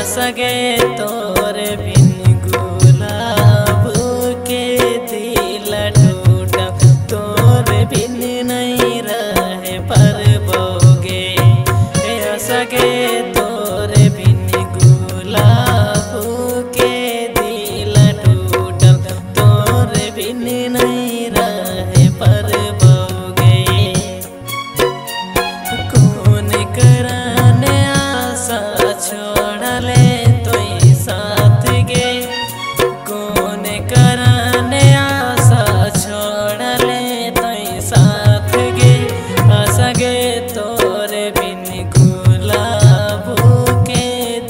सगे तोरे बिन गुलाब के दिल टूटा तोरे बिन नहीं रहे पर बोगे सगे तोरे बिन गुलाब के दिल टूटा तोरे बिन नहीं रहे पर बोगे कौन कराने आशा छोड़ ले तो साथ गे कौन कराने आशा छोड़ ले तो साथ गे आशा गे तोरे बिन गुलाब के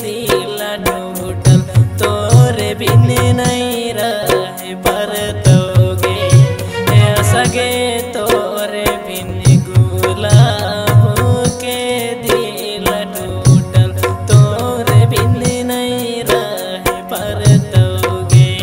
दिल टूटल तोरे बिन नहीं रहे पर तोगे आशा गे तोरे बिन गुलाब के दिल टूटल तोरे बिन नहीं रहे पर तोगे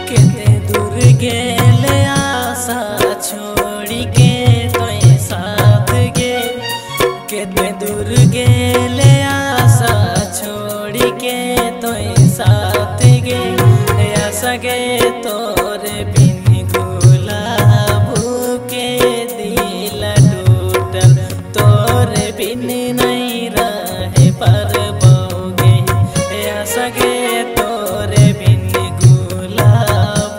कितने दूर गेले आशा छोड़ी के तो साथ गे कितने दूर गेले आशा छोड़ी के तो साथ गे आशा गे तोरे बिन गुलाब के दिल टूटल तोरे बिन नहीं रहे पर बोगे आशा गे तोरे बिन गुलाब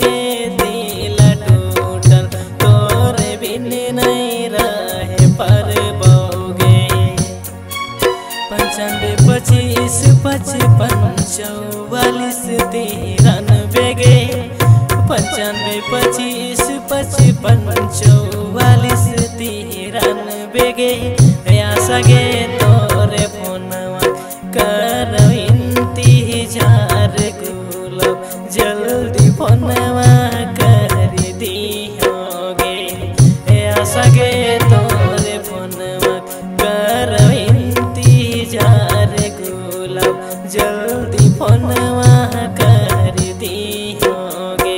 के दिल टूटल तोरे बिन नहीं रहे पर बोगे 95 25 55 44 93 गे 95 25 55 44 93 गे आशा गे तोरे फोनवा कर इंतजार गुलाब जल्दी फोनवा कर दियोगे आशा गे तोरे फोनवा कर इंतजार गुलाब जल्दी फोनवा कर दियोगे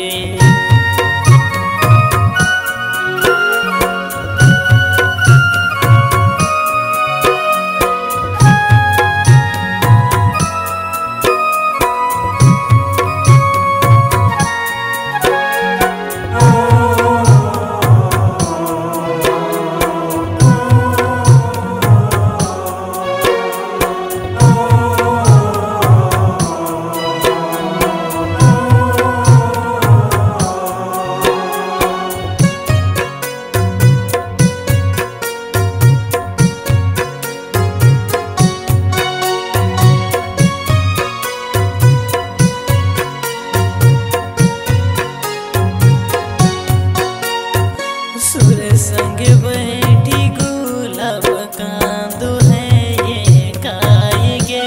सुर संग बैठी गुलाब कांदो है ये गाएगे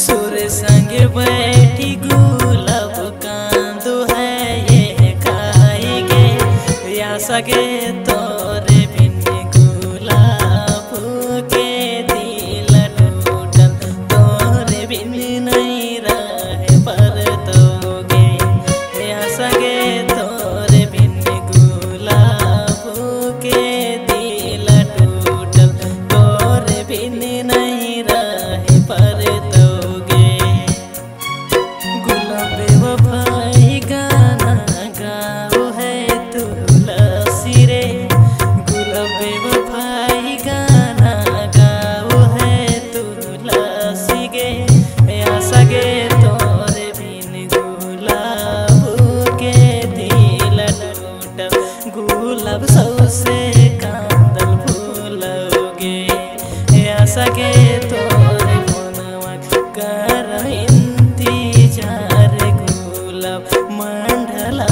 सुर संग बैठी गुलाब कांदो है ये गाएगे आशा गे तोरे बिन गुलाब के दिल टूटल तोरे बिन नहीं रहे पर तोगे आशा गे तोरे बिन गुलाब के दिल टूटल तोरे बिन नहीं रहे पर तोगे गुलाब वफाई गाना गाओ है तुलसी रे गुलाब वफाई गाना गाओ है तुलसी गे आशा गे तोरे बिन गुलाब के दिल टूटल गुलाब सौसे कांदल भूलोगे आशा गे तोरे फोनवा कर इंतजार गुलाब मंडला